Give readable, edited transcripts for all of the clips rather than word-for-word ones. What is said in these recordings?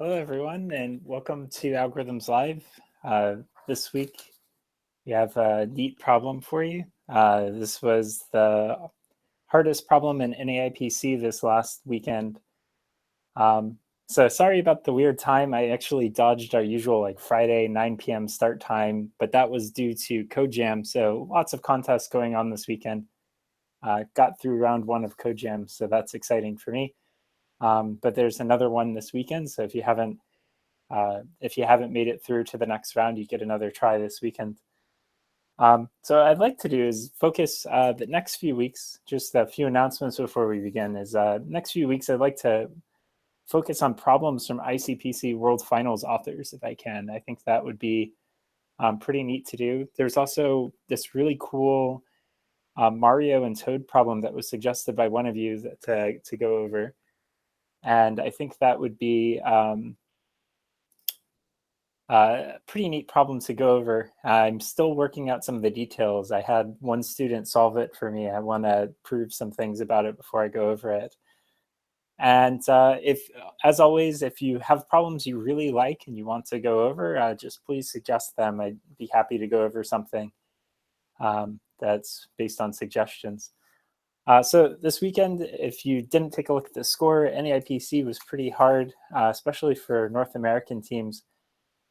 Hello, everyone, and welcome to Algorithms Live. This week, we have a neat problem for you. This was the hardest problem in NAIPC this last weekend. So sorry about the weird time. I actually dodged our usual Friday 9 p.m. start time, but that was due to Code Jam. So lots of contests going on this weekend. Got through round one of Code Jam, so that's exciting for me. But there's another one this weekend, so if you haven't made it through to the next round, you get another try this weekend. So I'd like to do is focus the next few weeks, just a few announcements before we begin, is next few weeks I'd like to focus on problems from ICPC World Finals authors, if I can. I think that would be pretty neat to do. There's also this really cool Mario and Toad problem that was suggested by one of you to go over. And I think that would be pretty neat problem to go over. I'm still working out some of the details. I had one student solve it for me. I want to prove some things about it before I go over it. And as always, if you have problems you really like and you want to go over, just please suggest them. I'd be happy to go over something that's based on suggestions. So this weekend, if you didn't take a look at the score, NAIPC was pretty hard, especially for North American teams.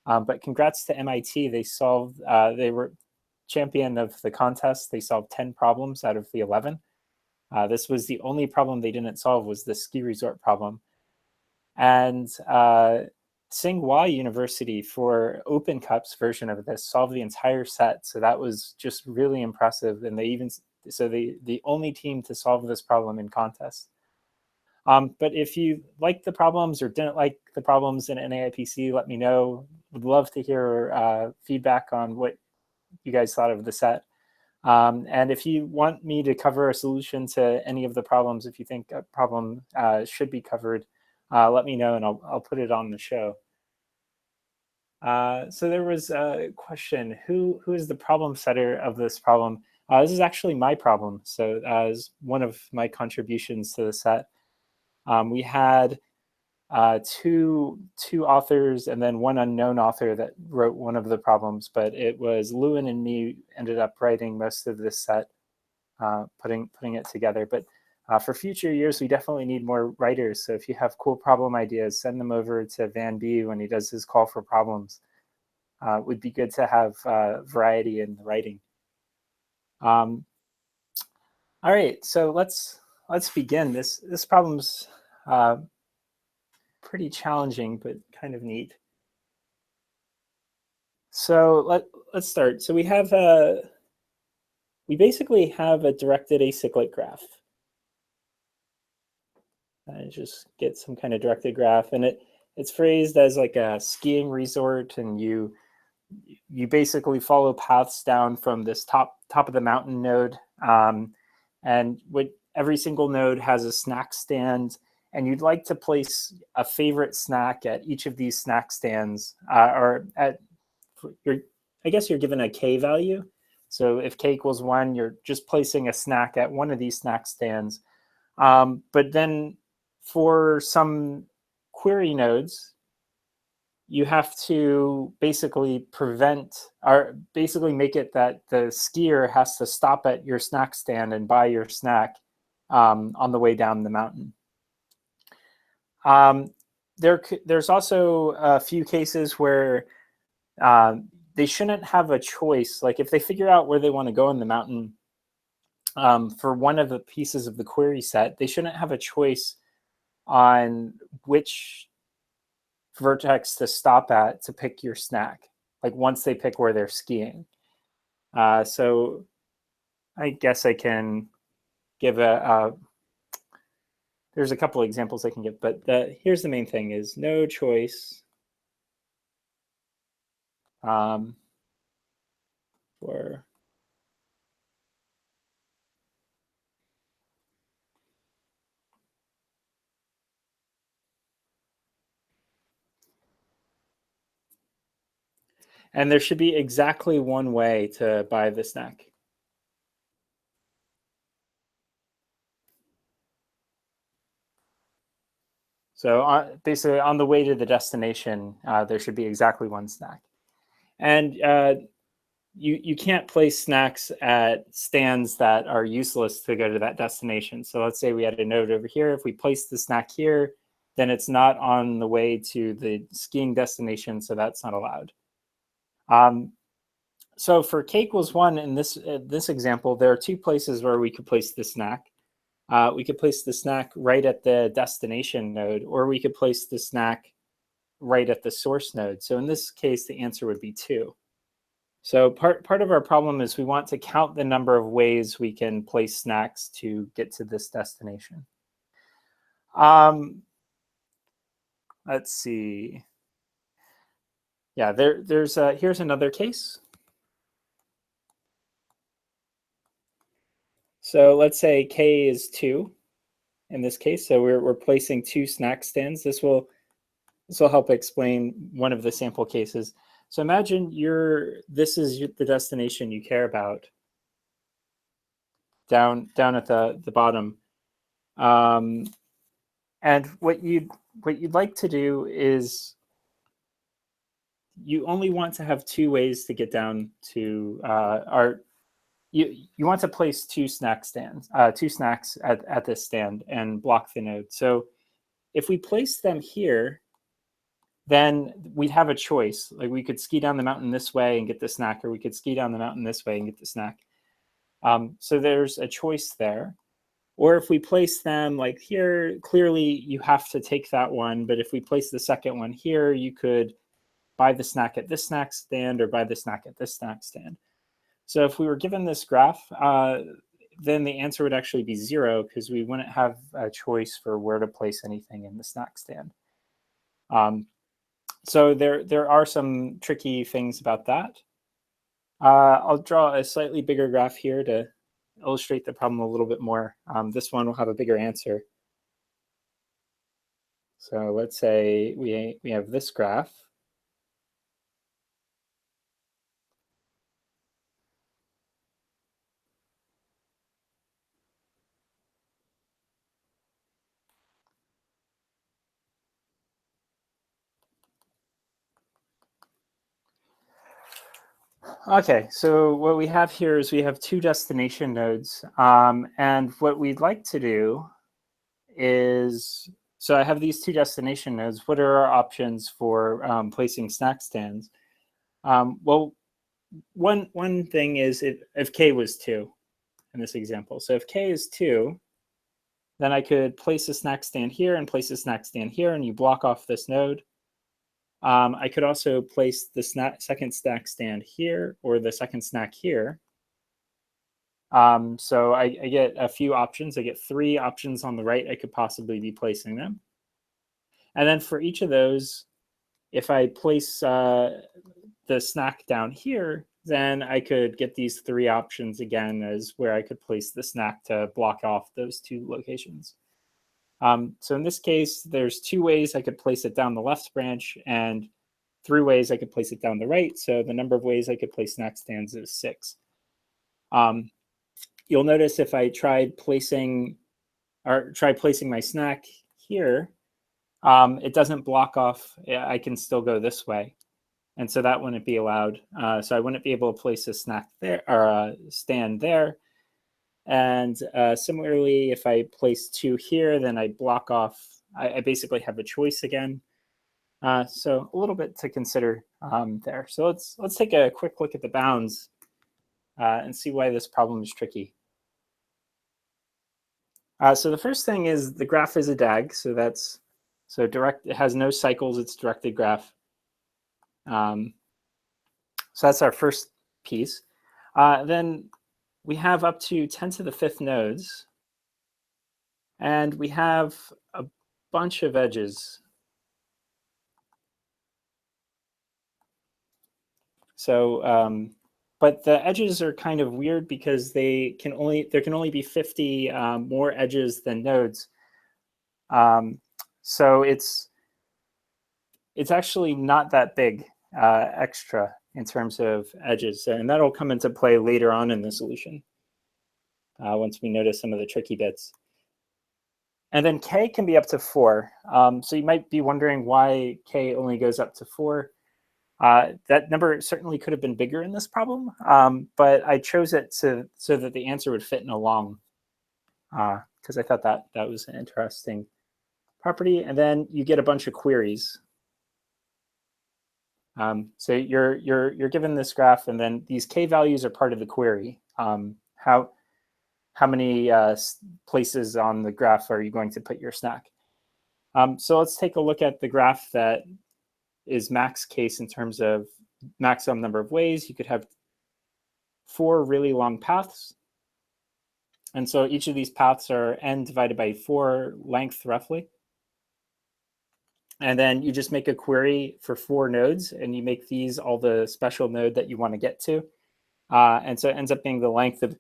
But congrats to MIT. They were champion of the contest. They solved 10 problems out of the 11. This was the only problem they didn't solve, was the ski resort problem. And Tsinghua University, for Open Cup's version of this, solved the entire set. So that was just really impressive. And the only team to solve this problem in contest. But if you liked the problems or didn't like the problems in NAIPC, let me know. Would love to hear feedback on what you guys thought of the set. And if you want me to cover a solution to any of the problems, if you think a problem should be covered, let me know and I'll put it on the show. So there was a question, who is the problem setter of this problem? This is actually my problem. So as one of my contributions to the set. We had two authors and then one unknown author that wrote one of the problems, but it was Lewin and me ended up writing most of this set, putting it together. But for future years, we definitely need more writers. So if you have cool problem ideas, send them over to Van B when he does his call for problems. It would be good to have variety in the writing. All right, so let's begin. This problem's pretty challenging, but kind of neat. So let's start. So we basically have a directed acyclic graph. Just get some kind of directed graph, and it's phrased as like a skiing resort, and you basically follow paths down from this top of the mountain node, and every single node has a snack stand. And you'd like to place a favorite snack at each of these snack stands, I guess you're given a k value. So if k equals 1, you're just placing a snack at one of these snack stands. But then for some query nodes, you have to basically make it that the skier has to stop at your snack stand and buy your snack on the way down the mountain. There's also a few cases where they shouldn't have a choice. Like if they figure out where they want to go in the mountain for one of the pieces of the query set, they shouldn't have a choice on which vertex to stop at to pick your snack, like once they pick where they're skiing. So I guess I can give there's a couple of examples I can give, but here's the main thing is no choice for and there should be exactly one way to buy the snack. So basically on the way to the destination, there should be exactly one snack. And you can't place snacks at stands that are useless to go to that destination. So let's say we had a node over here. If we place the snack here, then it's not on the way to the skiing destination, so that's not allowed. So for k equals 1 in this example, there are two places where we could place the snack. We could place the snack right at the destination node, or we could place the snack right at the source node. So in this case, the answer would be 2. So part of our problem is we want to count the number of ways we can place snacks to get to this destination. Let's see. Yeah, here's another case. So let's say k is 2 in this case. So we're placing 2 snack stands. This will help explain one of the sample cases. So imagine this is the destination you care about, down at the bottom, and what you'd like to do is you only want to have 2 ways to get down to you want to place 2 snacks at this stand and block the node. So if we place them here, then we'd have a choice. Like we could ski down the mountain this way and get the snack, or we could ski down the mountain this way and get the snack. So there's a choice there. Or if we place them like here, clearly you have to take that one. But if we place the second one here, you could buy the snack at this snack stand or buy the snack at this snack stand. So if we were given this graph, then the answer would actually be 0 because we wouldn't have a choice for where to place anything in the snack stand. So there are some tricky things about that. I'll draw a slightly bigger graph here to illustrate the problem a little bit more. This one will have a bigger answer. So let's say we have this graph. Okay, so what we have here is we have 2 destination nodes. And what we'd like to do is, so I have these 2 destination nodes. What are our options for placing snack stands? Well, one thing is if k was 2 in this example. So if k is 2, then I could place a snack stand here and place a snack stand here, and you block off this node. I could also place the second snack stand here or the second snack here. So I get a few options. I get 3 options on the right I could possibly be placing them. And then for each of those, if I place the snack down here, then I could get these 3 options again as where I could place the snack to block off those 2 locations. So in this case, there's 2 ways I could place it down the left branch and 3 ways I could place it down the right. So the number of ways I could place snack stands is 6. You'll notice if I tried placing my snack here, it doesn't block off. I can still go this way. And so that wouldn't be allowed. So I wouldn't be able to place a snack there or a stand there. And similarly, if I place 2 here, then I block off. I basically have a choice again. So a little bit to consider there. So let's take a quick look at the bounds and see why this problem is tricky. So the first thing is the graph is a DAG. So it has no cycles. It's directed graph. So that's our first piece. Then we have up to 10 to the 5th nodes. And we have a bunch of edges. So, but the edges are kind of weird because there can only be 50 more edges than nodes. So it's actually not that big extra in terms of edges, and that'll come into play later on in the solution once we notice some of the tricky bits. And then k can be up to 4. So you might be wondering why k only goes up to 4. That number certainly could have been bigger in this problem, but I chose it so that the answer would fit in a long, because I thought that was an interesting property. And then you get a bunch of queries. So you're given this graph, and then these k values are part of the query. How many places on the graph are you going to put your snack? So let's take a look at the graph that is max case in terms of maximum number of ways. You could have 4 really long paths. And so each of these paths are n divided by 4 length roughly. And then you just make a query for 4 nodes, and you make these all the special node that you want to get to. And so it ends up being the length of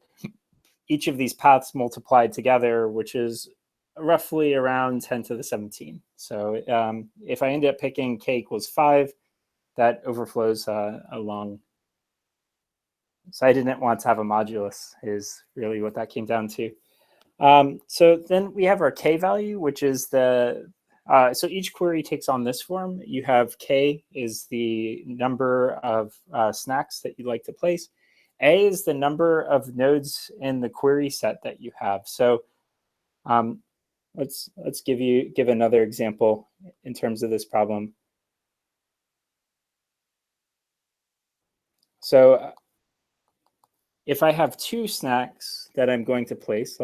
each of these paths multiplied together, which is roughly around 10 to the 17. So if I end up picking k equals 5, that overflows along. So I didn't want to have a modulus, is really what that came down to. So then we have our k value, which is the, so each query takes on this form. You have k is the number of snacks that you'd like to place. A is the number of nodes in the query set that you have. So let's give another example in terms of this problem. So if I have 2 snacks that I'm going to place,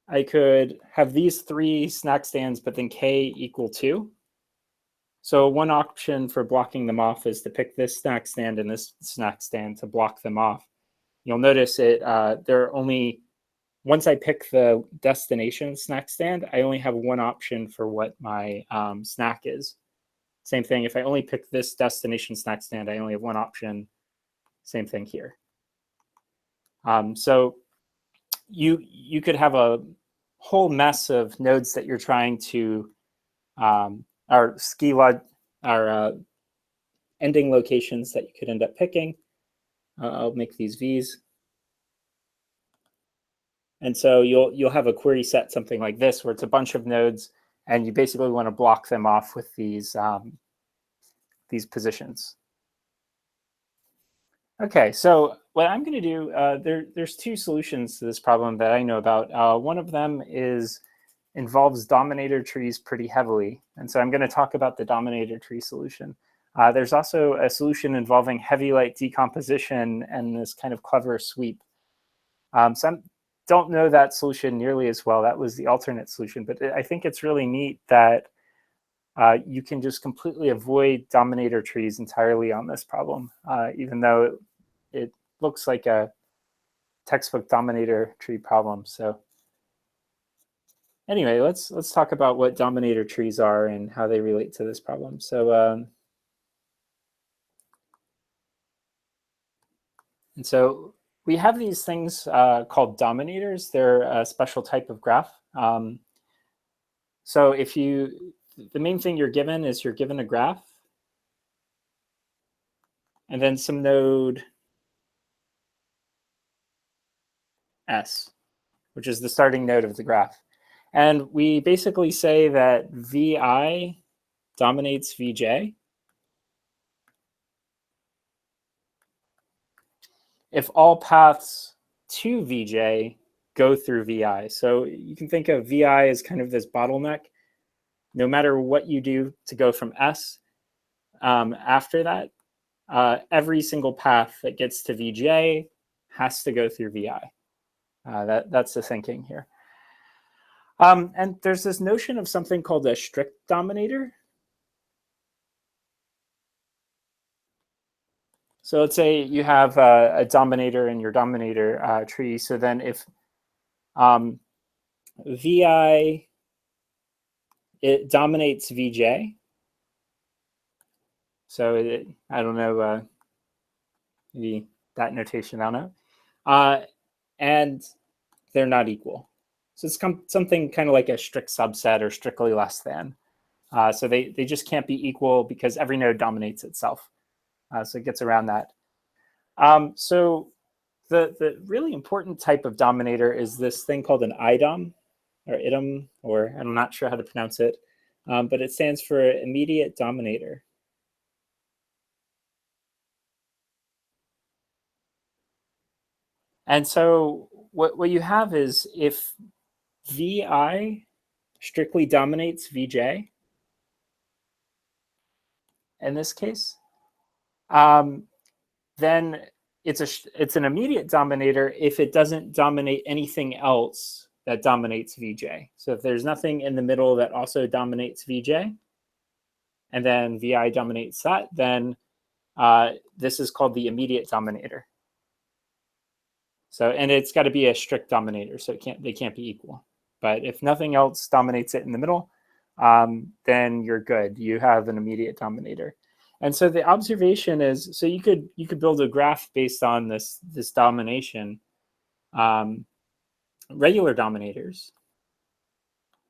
I could have these 3 snack stands, but then k equal 2. So one option for blocking them off is to pick this snack stand and this snack stand to block them off. You'll notice there are only, once I pick the destination snack stand, I only have one option for what my snack is. Same thing, if I only pick this destination snack stand, I only have one option. Same thing here. So you could have a whole mess of nodes that you're trying to, our ending locations that you could end up picking. I'll make these V's. And so you'll have a query set something like this, where it's a bunch of nodes, and you basically want to block them off with these positions. Okay, so what I'm going to do, there's 2 solutions to this problem that I know about. One of them involves Dominator trees pretty heavily, and so I'm going to talk about the Dominator tree solution. There's also a solution involving heavy light decomposition and this kind of clever sweep. So I don't know that solution nearly as well. That was the alternate solution, but I think it's really neat that you can just completely avoid Dominator trees entirely on this problem, even though it looks like a textbook Dominator tree problem. So anyway, let's talk about what Dominator trees are and how they relate to this problem. So and so we have these things called dominators. They're a special type of graph. So the main thing you're given is you're given a graph, and then some node S, which is the starting node of the graph. And we basically say that Vi dominates Vj if all paths to Vj go through Vi. So you can think of Vi as kind of this bottleneck. No matter what you do to go from S, after that, every single path that gets to Vj has to go through Vi. That's the thinking here. And there's this notion of something called a strict dominator. So let's say you have a dominator in your dominator tree. So then if Vi, it dominates Vj. So I don't know, maybe that notation, I don't know. And they're not equal. So it's something kind of like a strict subset or strictly less than. So they just can't be equal because every node dominates itself. So it gets around that. So The really important type of dominator is this thing called an IDOM, or IDOM, or I'm not sure how to pronounce it, but it stands for immediate dominator. And so what you have is if Vi strictly dominates Vj, in this case, then it's an immediate dominator if it doesn't dominate anything else that dominates Vj. So if there's nothing in the middle that also dominates Vj, and then Vi dominates that, then this is called the immediate dominator. So, and it's got to be a strict dominator, so they can't be equal. But if nothing else dominates it in the middle, then you're good. You have an immediate dominator. And so the observation is, so you could build a graph based on this domination, regular dominators.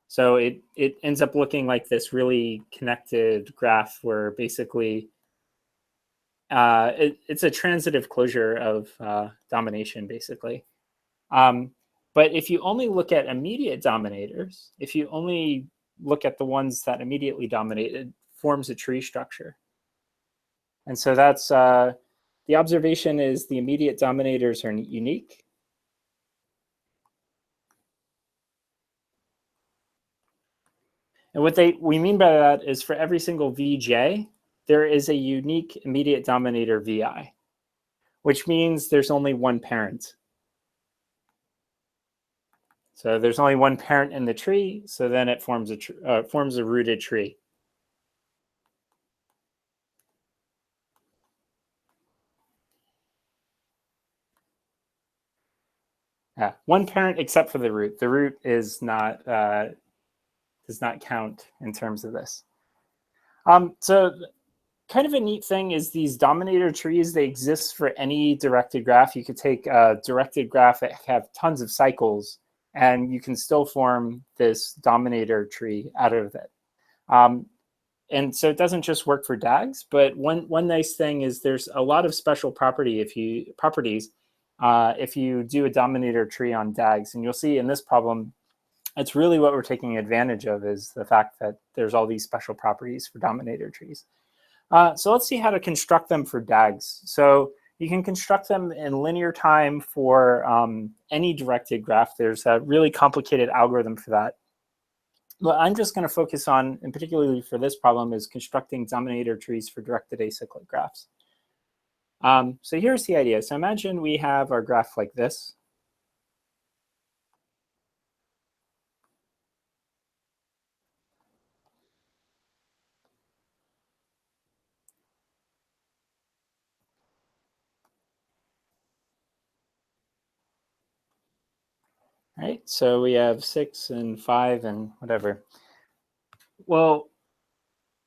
So it ends up looking like this really connected graph where basically it's a transitive closure of domination, basically. But if you only look at immediate dominators, if you only look at the ones that immediately dominate, it forms a tree structure. And so that's the observation is the immediate dominators are unique. And what we mean by that is for every single Vj, there is a unique immediate dominator Vi, which means there's only one parent. So there's only one parent in the tree, so then it forms a rooted tree. One parent except for the root. The root is not does not count in terms of this. So kind of a neat thing is these dominator trees, they exist for any directed graph. You could take a directed graph that have tons of cycles, and you can still form this dominator tree out of it. And so it doesn't just work for DAGs, but one nice thing is there's a lot of special properties if you do a dominator tree on DAGs. And you'll see in this problem, it's really what we're taking advantage of is the fact that there's all these special properties for dominator trees. So let's see how to construct them for DAGs. So you can construct them in linear time for any directed graph. There's a really complicated algorithm for that. What I'm just going to focus on, and particularly for this problem, is constructing dominator trees for directed acyclic graphs. So here's the idea. So imagine we have our graph like this. Right, so we have 6 and 5 and whatever. Well,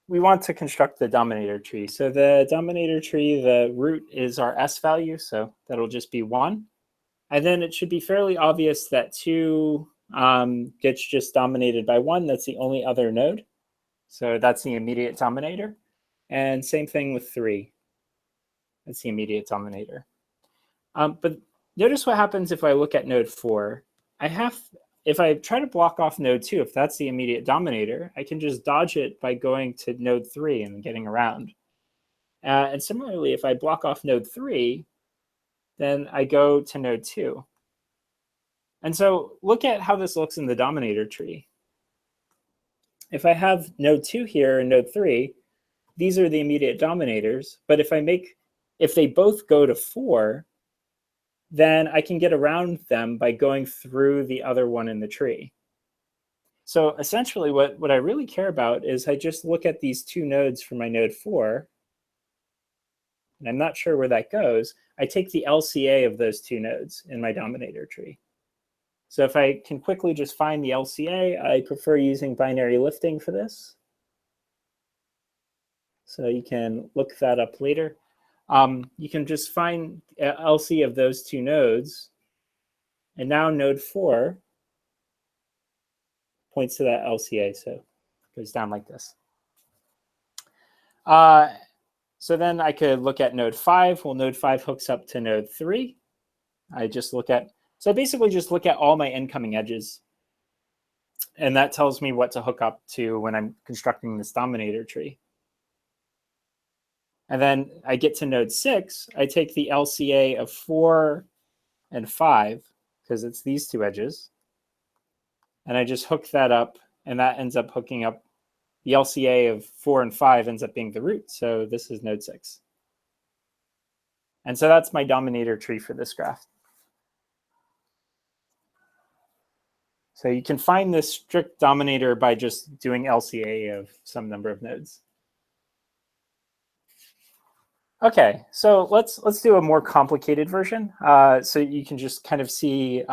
we want to construct the dominator tree. So the dominator tree, the root is our S value, so that'll just be 1. And then it should be fairly obvious that 2 gets just dominated by 1. That's the only other node. So that's the immediate dominator. And same thing with 3. That's the immediate dominator. But notice what happens if I look at node 4. If I try to block off node 2, if that's the immediate dominator, I can just dodge it by going to node 3 and getting around. And similarly, if I block off node 3, then I go to node 2. And so look at how this looks in the dominator tree. If I have node 2 here and node 3, these are the immediate dominators. But if they both go to 4, then I can get around them by going through the other one in the tree. So essentially what I really care about is I just look at these 2 nodes for my node 4, and I'm not sure where that goes. I take the LCA of those 2 nodes in my dominator tree. So if I can quickly just find the LCA, I prefer using binary lifting for this. So you can look that up later. You can just find LC of those 2 nodes. And now node 4 points to that LCA, so it goes down like this. So then I could look at node 5. Well, node 5 hooks up to node 3. I just look at, so I basically just look at all my incoming edges. And that tells me what to hook up to when I'm constructing this Dominator tree. And then I get to node 6, I take the LCA of 4 and 5, because it's these two edges, and I just hook that up, and that ends up hooking up, the LCA of 4 and 5 ends up being the root, so this is node 6. And so that's my Dominator tree for this graph. So you can find this strict Dominator by just doing LCA of some number of nodes. Okay, so let's do a more complicated version, so you can just kind of see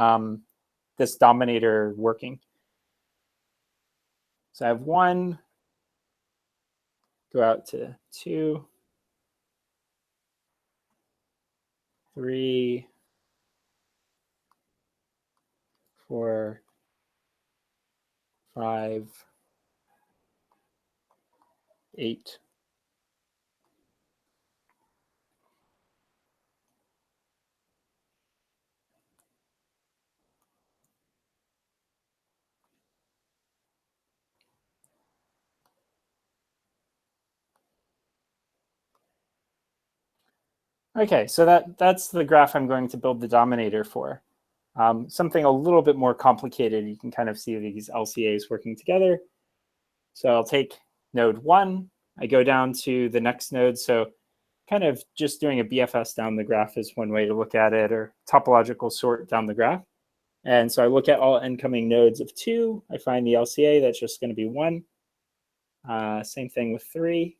this Dominator working. So I have 1, go out to 2, 3, 4, 5, 8. Okay, so that's the graph I'm going to build the Dominator for. Something a little bit more complicated, you can kind of see these LCAs working together. So I'll take node 1, I go down to the next node. So kind of just doing a BFS down the graph is one way to look at it, or topological sort down the graph. And so I look at all incoming nodes of 2, I find the LCA, that's just going to be 1. Same thing with 3.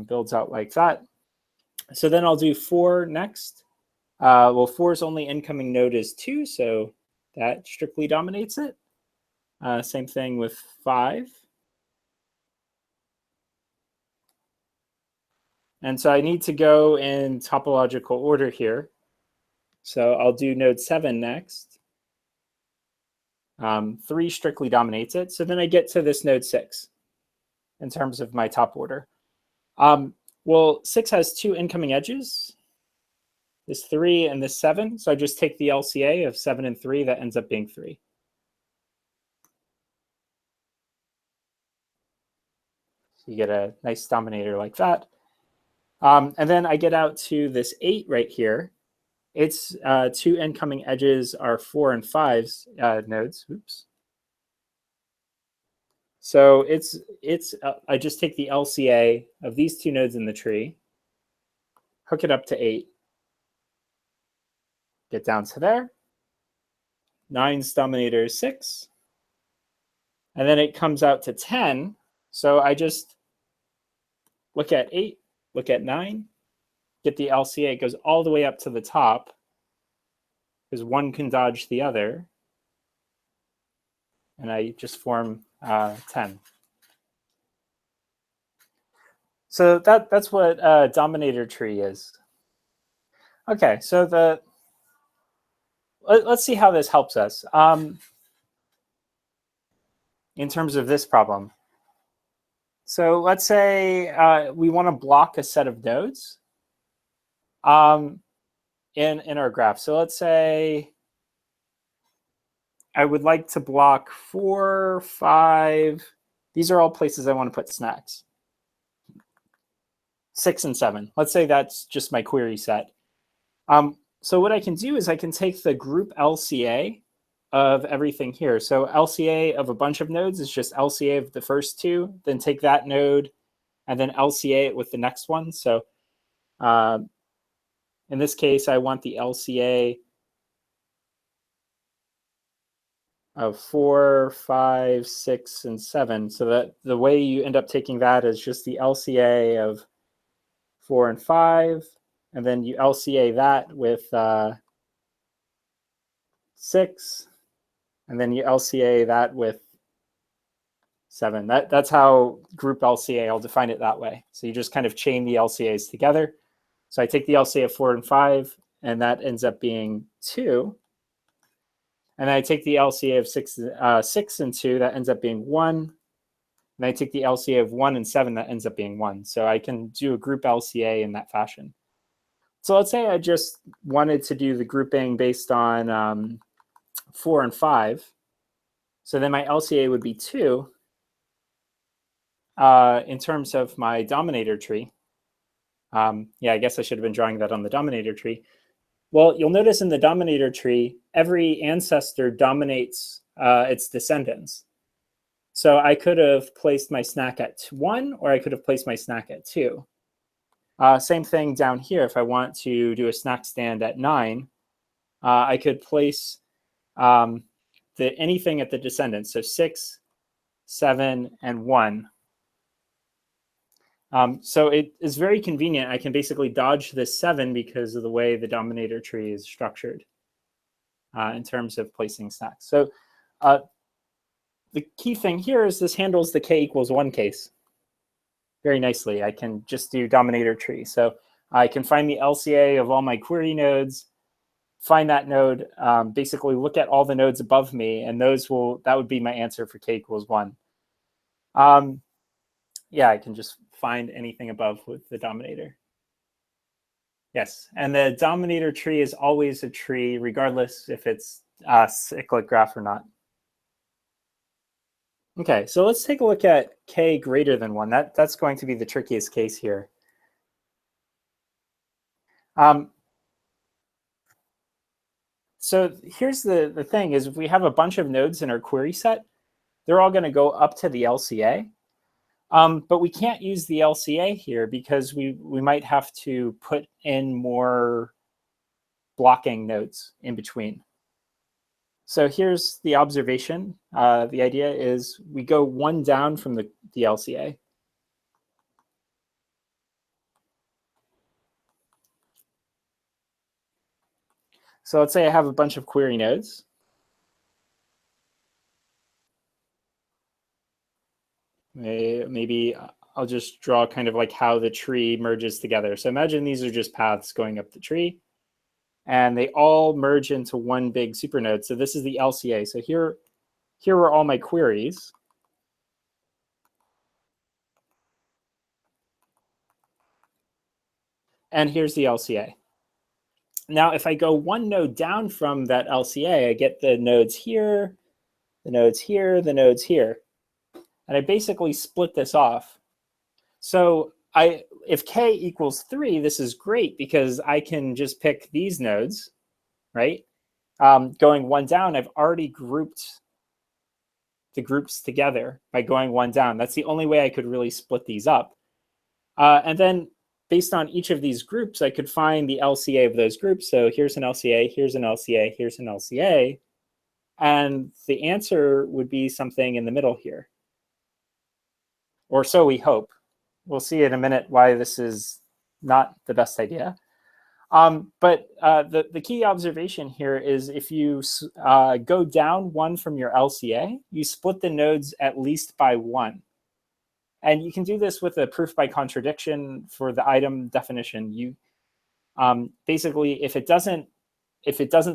Builds out like that. So then I'll do 4 next. Well, 4's only incoming node is 2, so that strictly dominates it. Same thing with 5. And so I need to go in topological order here. So I'll do node 7 next. 3 strictly dominates it. So then I get to this node 6 in terms of my top order. Well, 6 has 2 incoming edges, this 3 and this 7. So I just take the LCA of 7 and 3, that ends up being 3. So you get a nice Dominator like that. And then I get out to this 8 right here. Its 2 incoming edges are 4 and 5's nodes. Oops. So I just take the LCA of these 2 nodes in the tree, hook it up to 8, get down to there. 9's Dominator is 6. And then it comes out to 10. So I just look at 8, look at 9, get the LCA. It goes all the way up to the top, because one can dodge the other. And I just form 10. So that's what a Dominator tree is. Okay, so let's see how this helps us in terms of this problem. So let's say we want to block a set of nodes in our graph. So let's say I would like to block 4, 5. These are all places I want to put snacks. 6 and 7. Let's say that's just my query set. So what I can do is I can take the group LCA of everything here. So LCA of a bunch of nodes is just LCA of the first 2, then take that node and then LCA it with the next one. So in this case, I want the LCA of 4, 5, 6, and 7. So that the way you end up taking that is just the LCA of 4 and 5, and then you LCA that with 6, and then you LCA that with 7. That's how group LCA, I'll define it that way. So you just kind of chain the LCAs together. So I take the LCA of 4 and 5, and that ends up being 2. And then I take the LCA of 6 and 2, that ends up being 1. And I take the LCA of 1 and 7, that ends up being 1. So I can do a group LCA in that fashion. So let's say I just wanted to do the grouping based on 4 and 5. So then my LCA would be 2 in terms of my Dominator tree. Yeah, I guess I should have been drawing that on the Dominator tree. Well, you'll notice in the Dominator tree, every ancestor dominates its descendants. So I could have placed my snack at 1, or I could have placed my snack at 2. Same thing down here. If I want to do a snack stand at 9, I could place anything at the descendants. So 6, 7, and 1. So it is very convenient. I can basically dodge this 7 because of the way the Dominator tree is structured in terms of placing snacks. So the key thing here is this handles the k equals 1 case very nicely. I can just do Dominator tree. So I can find the LCA of all my query nodes, find that node, basically look at all the nodes above me, and that would be my answer for k equals 1. Yeah, I can just find anything above with the Dominator. Yes, and the Dominator tree is always a tree, regardless if it's a cyclic graph or not. Okay, so let's take a look at k greater than 1. That's going to be the trickiest case here. So here's the thing is, if we have a bunch of nodes in our query set, they're all going to go up to the LCA. But we can't use the LCA here because we might have to put in more blocking nodes in between. So here's the observation. The idea is we go 1 down from the LCA. So let's say I have a bunch of query nodes. Maybe I'll just draw kind of like how the tree merges together. So imagine these are just paths going up the tree, and they all merge into one big supernode. So this is the LCA. So here are all my queries. And here's the LCA. Now, if I go 1 node down from that LCA, I get the nodes here, the nodes here, the nodes here. And I basically split this off. So if k equals 3, this is great because I can just pick these nodes, right? Going 1 down, I've already grouped the groups together by going 1 down. That's the only way I could really split these up. And then based on each of these groups, I could find the LCA of those groups. So here's an LCA, here's an LCA, here's an LCA. And the answer would be something in the middle here. Or so we hope. We'll see in a minute why this is not the best idea. But the key observation here is if you go down 1 from your LCA, you split the nodes at least by 1. And you can do this with a proof by contradiction for the item definition. You basically, if it doesn't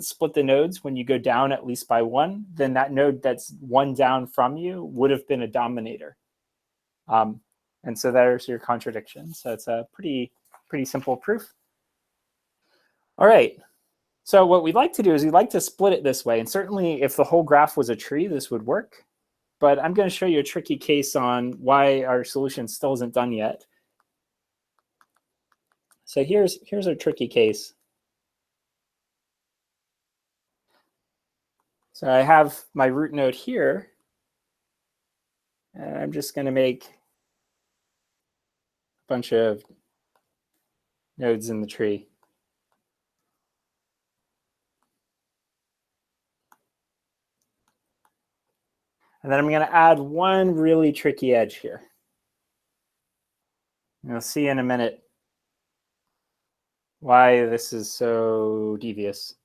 split the nodes when you go down at least by 1, then that node that's 1 down from you would have been a dominator. And so there's your contradiction. So it's a pretty simple proof. All right. So what we'd like to do is we'd like to split it this way. And certainly if the whole graph was a tree, this would work. But I'm going to show you a tricky case on why our solution still isn't done yet. So here's our tricky case. So I have my root node here. And I'm just going to make a bunch of nodes in the tree. And then I'm going to add one really tricky edge here. You'll see in a minute why this is so devious.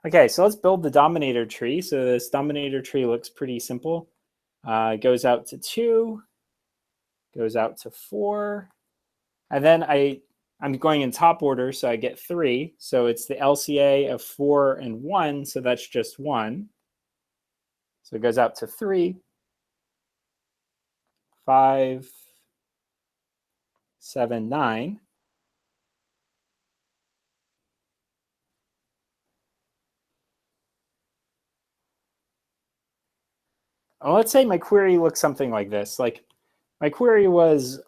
Okay, so let's build the Dominator tree. So this Dominator tree looks pretty simple. It goes out to 2, goes out to 4, and then I'm going in top order, so I get 3. So it's the LCA of 4 and 1, so that's just 1. So it goes out to 3, 5, 7, 9. Well, let's say my query looks something like this. Like my query was,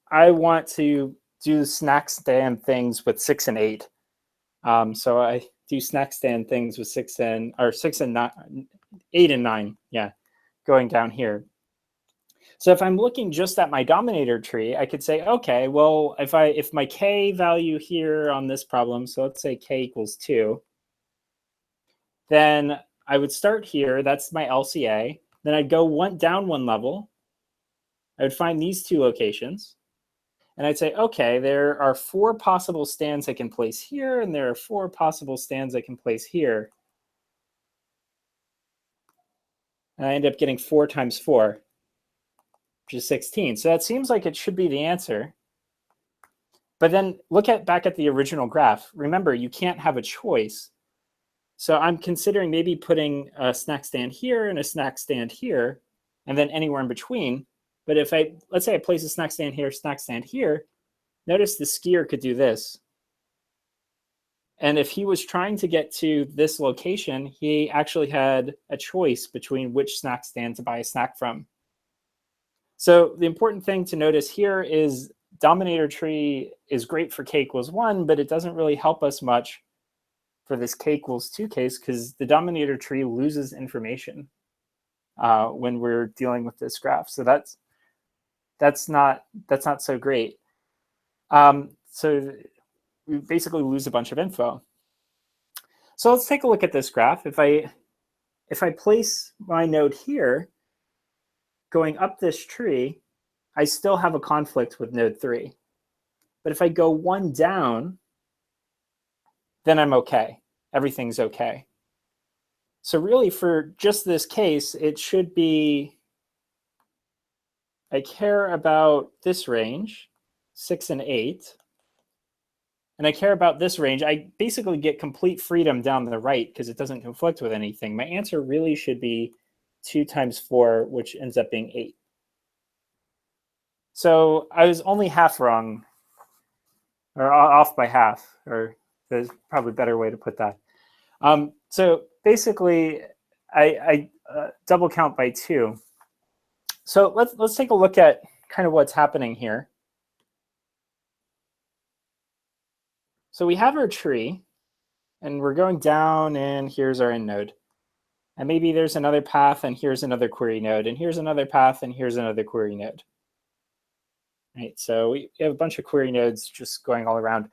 I want to do snack stand things with 6 and 8. So I do snack stand things with 6 and 9, 8 and 9. Yeah, going down here. So if I'm looking just at my Dominator tree, I could say, okay, well, if my k value here on this problem, so let's say k equals 2, then I would start here. That's my LCA. Then I'd go down one level. I would find these 2 locations. And I'd say, okay, there are 4 possible stands I can place here, and there are 4 possible stands I can place here. And I end up getting 4 times 4, which is 16. So that seems like it should be the answer. But then look back at the original graph. Remember, you can't have a choice. So I'm considering maybe putting a snack stand here and a snack stand here, and then anywhere in between. But if let's say I place a snack stand here, notice the skier could do this. And if he was trying to get to this location, he actually had a choice between which snack stand to buy a snack from. So the important thing to notice here is Dominator tree is great for k equals 1, but it doesn't really help us much for this k equals 2 case, because the Dominator tree loses information when we're dealing with this graph. So that's not so great. So we basically lose a bunch of info. So let's take a look at this graph. If I place my node here, going up this tree, I still have a conflict with node 3. But if I go 1 down, then I'm okay. Everything's okay. So really, for just this case, it should be, I care about this range, 6 and 8. And I care about this range. I basically get complete freedom down the right because it doesn't conflict with anything. My answer really should be 2 times 4, which ends up being 8. So I was only half wrong, or off by half, or there's probably a better way to put that. So basically, I double count by 2. So let's take a look at kind of what's happening here. So we have our tree, and we're going down, and here's our end node. And maybe there's another path, and here's another query node, and here's another path, and here's another query node. Right, so we have a bunch of query nodes just going all around.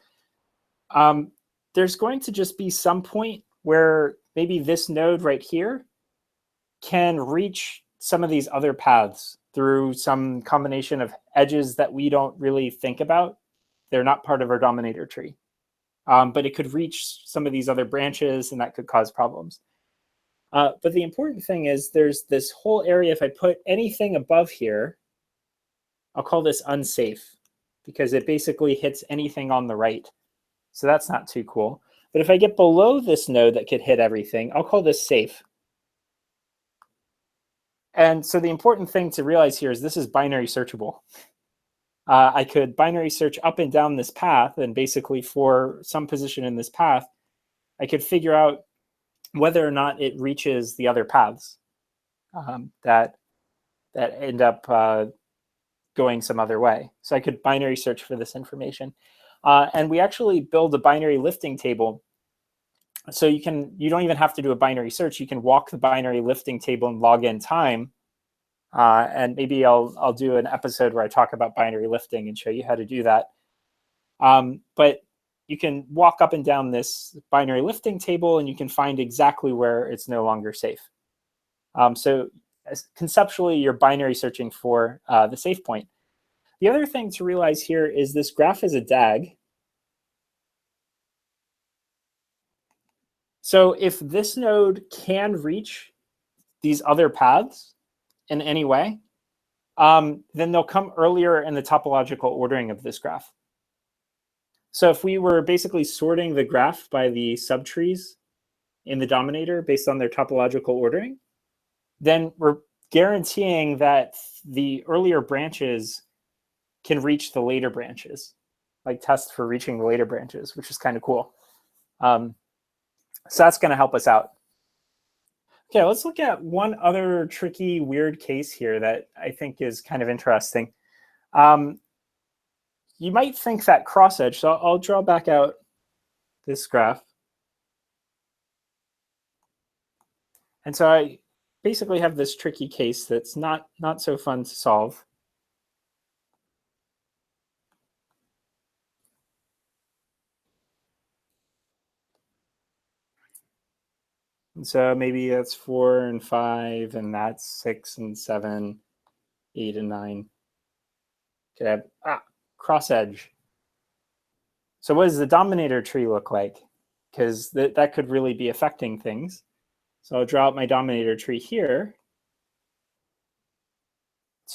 There's going to just be some point where maybe this node right here can reach some of these other paths through some combination of edges that we don't really think about. They're not part of our Dominator tree. But it could reach some of these other branches, and that could cause problems. But the important thing is there's this whole area. If I put anything above here, I'll call this unsafe, because it basically hits anything on the right. So that's not too cool. But if I get below this node that could hit everything, I'll call this safe. And so the important thing to realize here is this is binary searchable. I could binary search up and down this path, and basically for some position in this path, I could figure out whether or not it reaches the other paths that end up going some other way. So I could binary search for this information. And we actually build a binary lifting table. So you don't even have to do a binary search. You can walk the binary lifting table and log in time. And maybe I'll do an episode where I talk about binary lifting and show you how to do that. But you can walk up and down this binary lifting table, and you can find exactly where it's no longer safe. So conceptually, you're binary searching for the safe point. The other thing to realize here is this graph is a DAG. So if this node can reach these other paths in any way, then they'll come earlier in the topological ordering of this graph. So if we were basically sorting the graph by the subtrees in the Dominator based on their topological ordering, then we're guaranteeing that the earlier branches can reach the later branches, like test for reaching the later branches, which is kind of cool. So that's going to help us out. Okay, let's look at one other tricky, weird case here that I think is kind of interesting. You might think that cross edge, so I'll draw back out this graph. And so I basically have this tricky case that's not so fun to solve. And so maybe that's 4 and 5, and that's 6 and 7, 8 and 9. Okay, cross edge. So what does the Dominator tree look like? Because that could really be affecting things. So I'll draw out my Dominator tree here.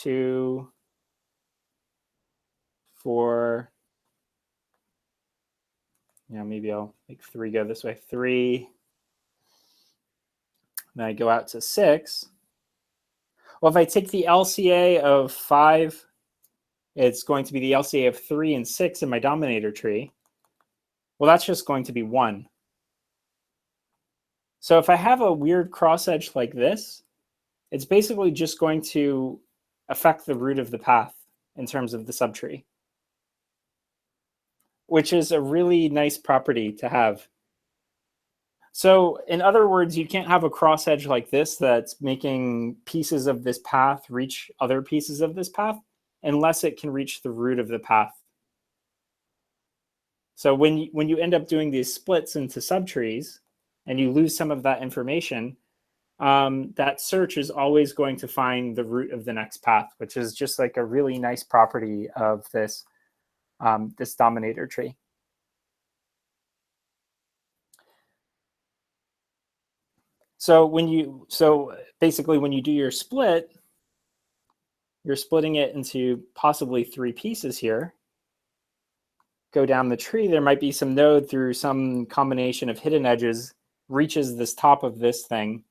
2, 4. Yeah, maybe I'll make 3 go this way. 3. Then I go out to 6. Well, if I take the LCA of 5, it's going to be the LCA of 3 and 6 in my Dominator tree. Well, that's just going to be 1. So if I have a weird cross edge like this, it's basically just going to affect the root of the path in terms of the subtree, which is a really nice property to have. So in other words, you can't have a cross edge like this that's making pieces of this path reach other pieces of this path unless it can reach the root of the path. So when you end up doing these splits into subtrees and you lose some of that information, that search is always going to find the root of the next path, which is just like a really nice property of this, this Dominator tree. So basically when you do your split, you're splitting it into possibly 3 pieces here. Go down the tree, there might be some node through some combination of hidden edges, reaches this top of this thing,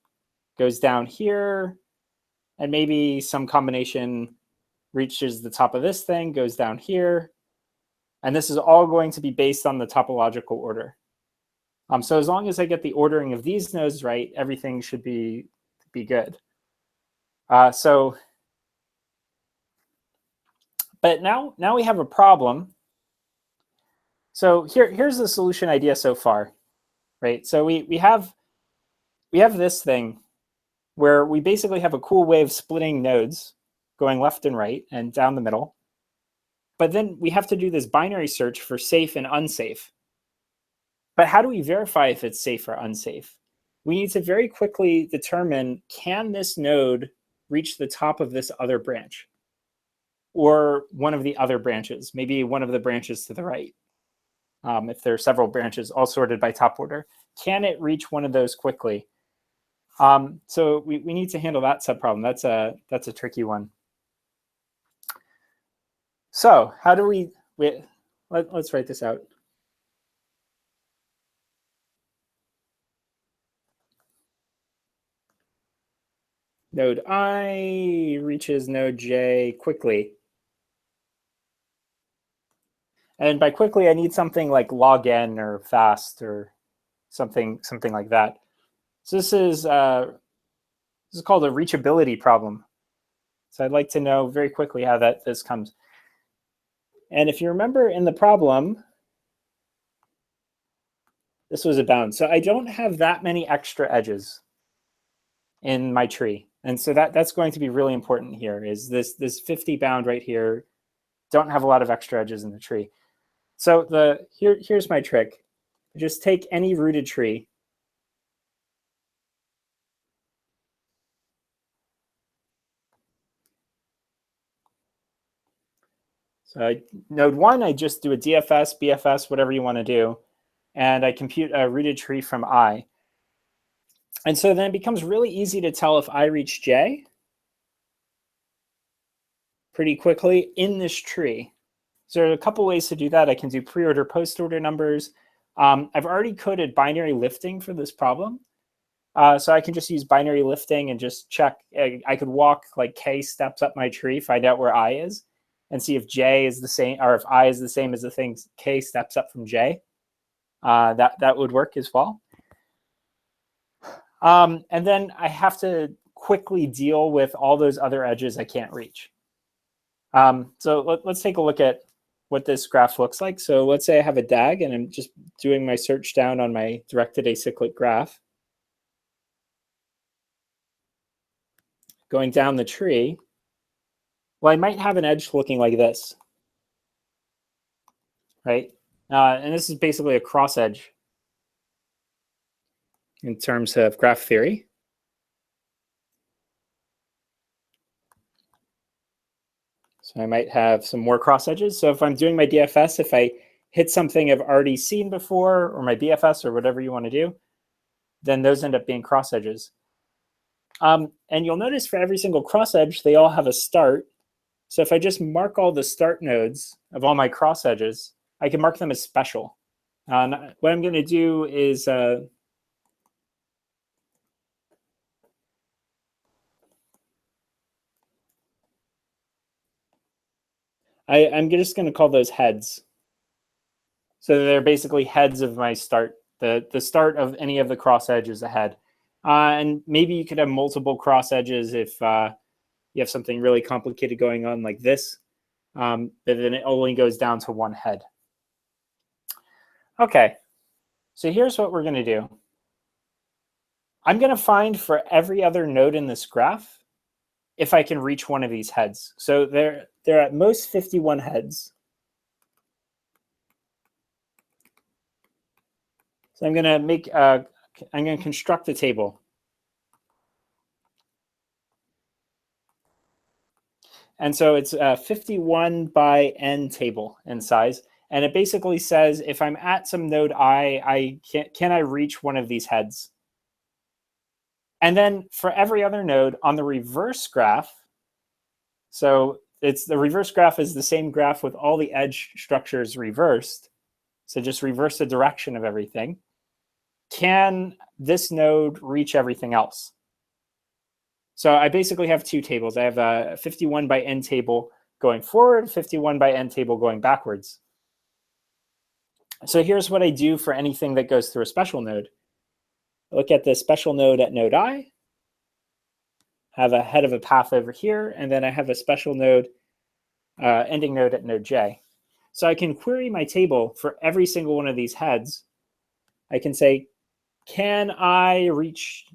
goes down here, and maybe some combination reaches the top of this thing, goes down here. And this is all going to be based on the topological order. So as long as I get the ordering of these nodes right, everything should be good. But now we have a problem. So here's the solution idea so far, right? So we have this thing where we basically have a cool way of splitting nodes going left and right and down the middle. But then we have to do this binary search for safe and unsafe. But how do we verify if it's safe or unsafe? We need to very quickly determine, can this node reach the top of this other branch? Or one of the other branches, maybe one of the branches to the right. If there are several branches all sorted by top order, can it reach one of those quickly? So we need to handle that subproblem. That's a tricky one. So how do let's write this out. Node I reaches node J quickly. And by quickly, I need something like log n or fast or something like that. So this is called a reachability problem. So I'd like to know very quickly how this comes. And if you remember in the problem, this was a bound. So I don't have that many extra edges in my tree. And so that's going to be really important here, is this 50 bound right here. Don't have a lot of extra edges in the tree. So here's my trick. Just take any rooted tree. So node 1, I just do a DFS, BFS, whatever you want to do. And I compute a rooted tree from I. And so then it becomes really easy to tell if I reach J pretty quickly in this tree. So there are a couple ways to do that. I can do pre-order, post-order numbers. I've already coded binary lifting for this problem. So I can just use binary lifting and just check. I could walk like K steps up my tree, find out where I is, and see if J is the same, or if I is the same as the thing K steps up from J. That would work as well. And then I have to quickly deal with all those other edges I can't reach. So let's take a look at what this graph looks like. So let's say I have a DAG and I'm just doing my search down on my directed acyclic graph. Going down the tree, well, I might have an edge looking like this, right? And this is basically a cross edge in terms of graph theory. So I might have some more cross edges. So if I'm doing my DFS, if I hit something I've already seen before, or my BFS, or whatever you want to do, then those end up being cross edges. And you'll notice for every single cross edge, they all have a start. So if I just mark all the start nodes of all my cross edges, I can mark them as special. What I'm going to do is I'm just going to call those heads. So they're basically heads of my start. The start of any of the cross edges is a head. And maybe you could have multiple cross edges if you have something really complicated going on like this. But then it only goes down to one head. Okay, so here's what we're going to do. I'm going to find for every other node in this graph if I can reach one of these heads. So they're at most 51 heads. So I'm going to construct a table. And so it's a 51 by n table in size. And it basically says if I'm at some node I can I reach one of these heads? And then for every other node on the reverse graph, so the reverse graph is the same graph with all the edge structures reversed. So just reverse the direction of everything. Can this node reach everything else? So I basically have two tables. I have a 51 by n table going forward, 51 by n table going backwards. So here's what I do for anything that goes through a special node. Look at the special node at node I, have a head of a path over here, and then I have a special node, ending node at node J. So I can query my table for every single one of these heads. I can say, can I reach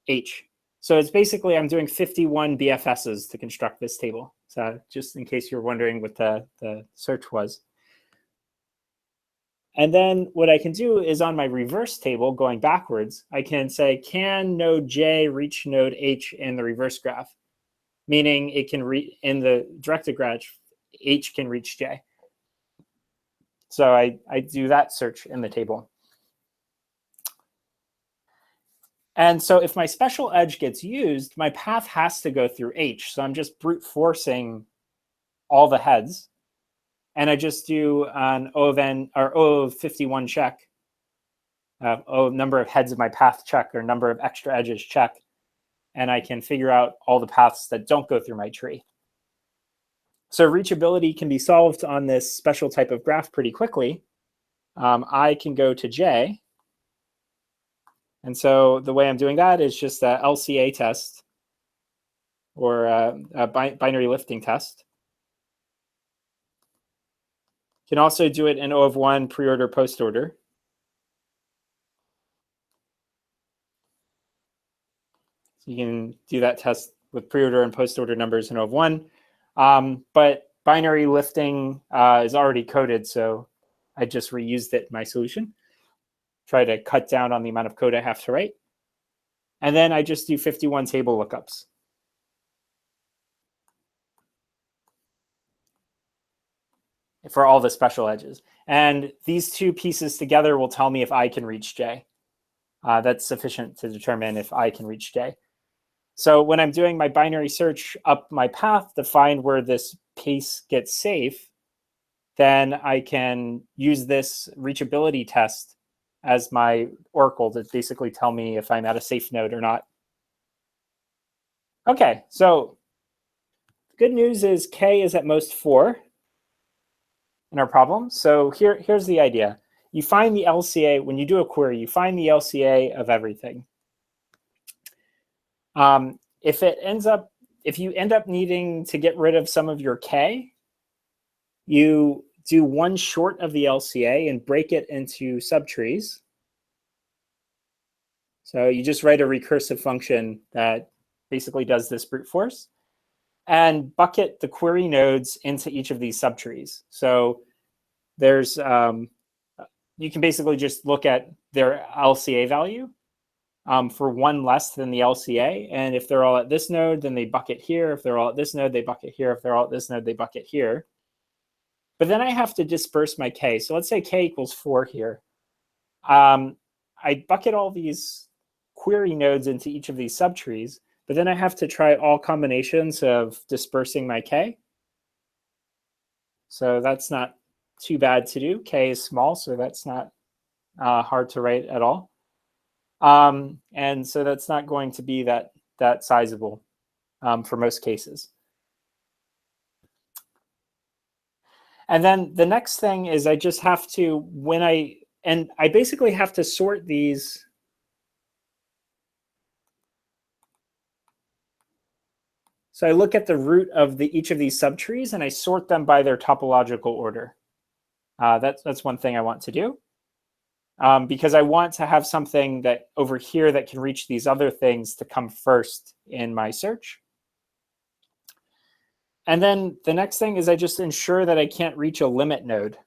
H? So it's basically, I'm doing 51 BFSs to construct this table. So just in case you're wondering what the search was. And then what I can do is on my reverse table, going backwards, I can say, can node J reach node H in the reverse graph? Meaning it can in the directed graph, H can reach J. So I do that search in the table. And so if my special edge gets used, my path has to go through H. So I'm just brute forcing all the heads. And I just do an O of n or O of 51 check, number of heads of my path check, or number of extra edges check. And I can figure out all the paths that don't go through my tree. So reachability can be solved on this special type of graph pretty quickly. I can go to J. And so the way I'm doing that is just a LCA test, or a binary lifting test. You can also do it in O of 1 pre-order, post-order. So you can do that test with pre-order and post-order numbers in O of 1. But binary lifting is already coded, so I just reused it in my solution. Try to cut down on the amount of code I have to write. And then I just do 51 table lookups. For all the special edges. And these two pieces together will tell me if I can reach J. That's sufficient to determine if I can reach J. So when I'm doing my binary search up my path to find where this piece gets safe, then I can use this reachability test as my oracle to basically tell me if I'm at a safe node or not. Okay, so good news is K is at most 4 in our problem. So here's the idea. You find the LCA, when you do a query, you find the LCA of everything. If you end up needing to get rid of some of your K, you do one short of the LCA and break it into subtrees. So you just write a recursive function that basically does this brute force and bucket the query nodes into each of these subtrees. So there's, you can basically just look at their LCA value for one less than the LCA. And if they're all at this node, then they bucket here. If they're all at this node, they bucket here. If they're all at this node, they bucket here. But then I have to disperse my K. So let's say K equals 4 here. I bucket all these query nodes into each of these subtrees, but then I have to try all combinations of dispersing my K. So that's not too bad to do. K is small, so that's not hard to write at all. And so that's not going to be that sizable for most cases. And then the next thing is I just have to, I basically have to sort these. So I look at the root of each of these subtrees and I sort them by their topological order. That's one thing I want to do. Because I want to have something that over here that can reach these other things to come first in my search. And then the next thing is I just ensure that I can't reach a limit node.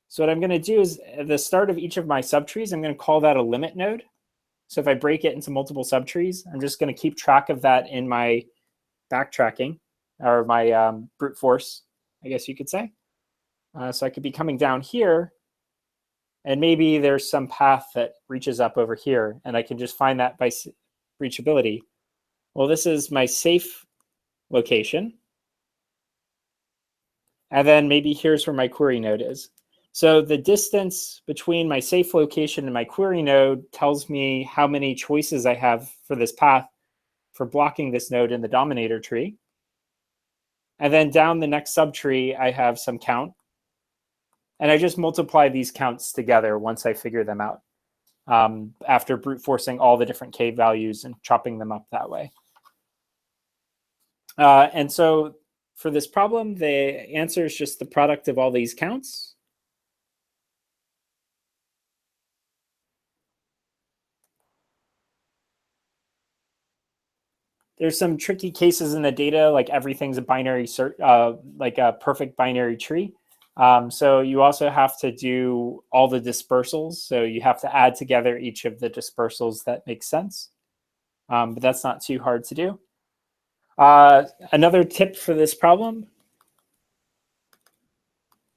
So what I'm going to do is at the start of each of my subtrees, I'm going to call that a limit node. So if I break it into multiple subtrees, I'm just going to keep track of that in my backtracking or my brute force, I guess you could say. So I could be coming down here, and maybe there's some path that reaches up over here, and I can just find that by reachability. Well, this is my safe location. And then maybe here's where my query node is. So the distance between my safe location and my query node tells me how many choices I have for this path for blocking this node in the Dominator tree. And then down the next subtree, I have some count. And I just multiply these counts together once I figure them out after brute forcing all the different K values and chopping them up that way. And so for this problem, the answer is just the product of all these counts. There's some tricky cases in the data, like everything's a binary like a perfect binary tree. So you also have to do all the dispersals. So you have to add together each of the dispersals that makes sense. But that's not too hard to do. Another tip for this problem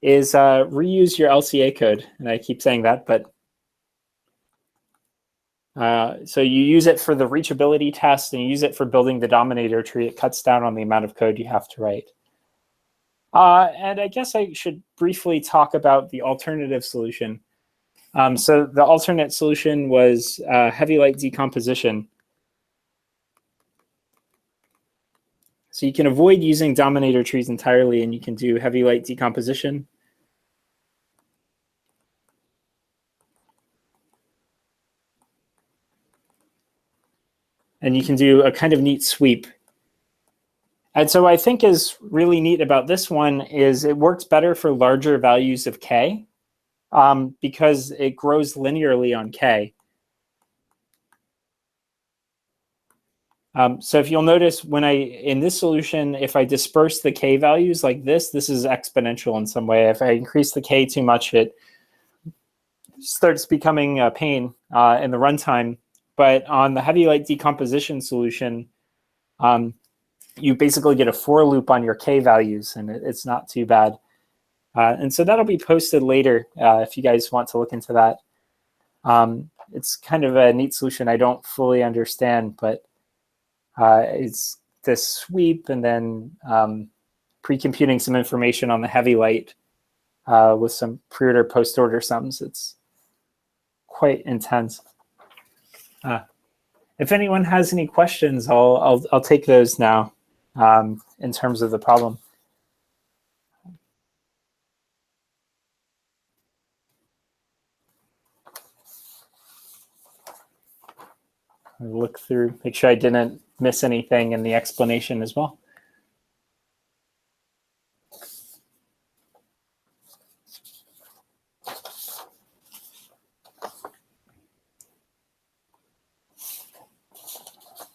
is reuse your LCA code. And I keep saying that, but so you use it for the reachability test and you use it for building the Dominator tree. It cuts down on the amount of code you have to write. And I guess I should briefly talk about the alternative solution. So the alternate solution was heavy light decomposition. So you can avoid using Dominator trees entirely, and you can do heavy light decomposition. And you can do a kind of neat sweep. And so I think is really neat about this one is it works better for larger values of K because it grows linearly on K. So if you'll notice when in this solution, if I disperse the K values like this is exponential in some way. If I increase the K too much, it starts becoming a pain in the runtime. But on the heavy light decomposition solution, you basically get a for loop on your K values, and it's not too bad. And so that'll be posted later if you guys want to look into that. It's kind of a neat solution I don't fully understand, but it's this sweep and then pre-computing some information on the heavy light with some pre-order, post-order sums. It's quite intense. If anyone has any questions, I'll take those now in terms of the problem. look through, make sure I didn't miss anything in the explanation as well.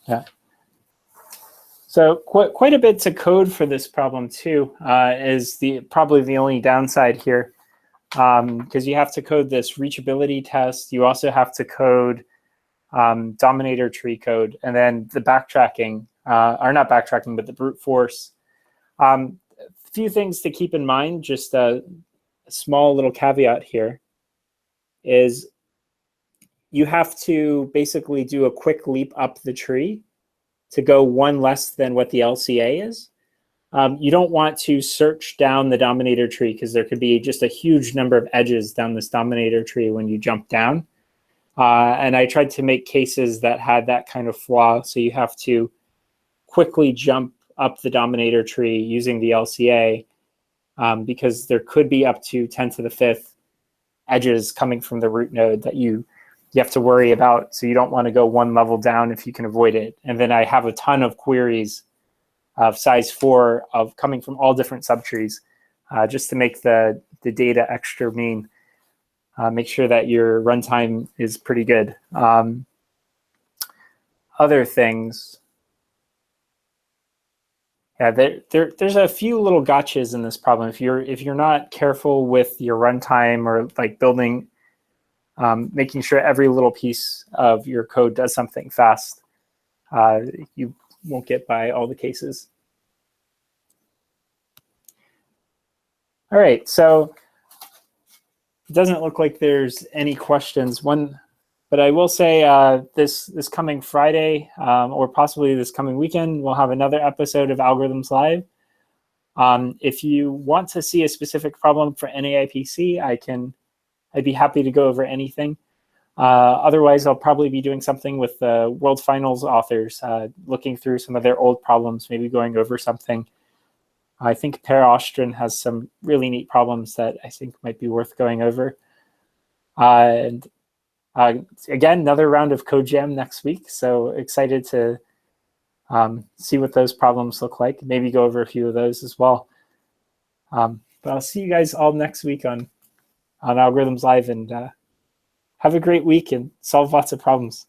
Yeah. So quite a bit to code for this problem too, is probably the only downside here, because you have to code this reachability test. You also have to code Dominator tree code, and then the backtracking, or not backtracking, but the brute force. A few things to keep in mind, just a small little caveat here, is you have to basically do a quick leap up the tree to go one less than what the LCA is. You don't want to search down the Dominator tree because there could be just a huge number of edges down this Dominator tree when you jump down. And I tried to make cases that had that kind of flaw. So you have to quickly jump up the Dominator tree using the LCA because there could be up to 10 to the 5th edges coming from the root node that you have to worry about. So you don't want to go one level down if you can avoid it. And then I have a ton of queries of size 4 of coming from all different subtrees just to make the data extra mean. Make sure that your runtime is pretty good. Other things. Yeah, there's a few little gotchas in this problem. If you're not careful with your runtime or like building, making sure every little piece of your code does something fast, you won't get by all the cases. All right, so it doesn't look like there's any questions. But I will say this coming Friday or possibly this coming weekend, we'll have another episode of Algorithms Live. If you want to see a specific problem for NAIPC, I'd be happy to go over anything. Otherwise, I'll probably be doing something with the World Finals authors, looking through some of their old problems, maybe going over something. I think Per Ostren has some really neat problems that I think might be worth going over. And again, another round of Code Jam next week. So excited to see what those problems look like. Maybe go over a few of those as well. But I'll see you guys all next week on Algorithms Live, and have a great week and solve lots of problems.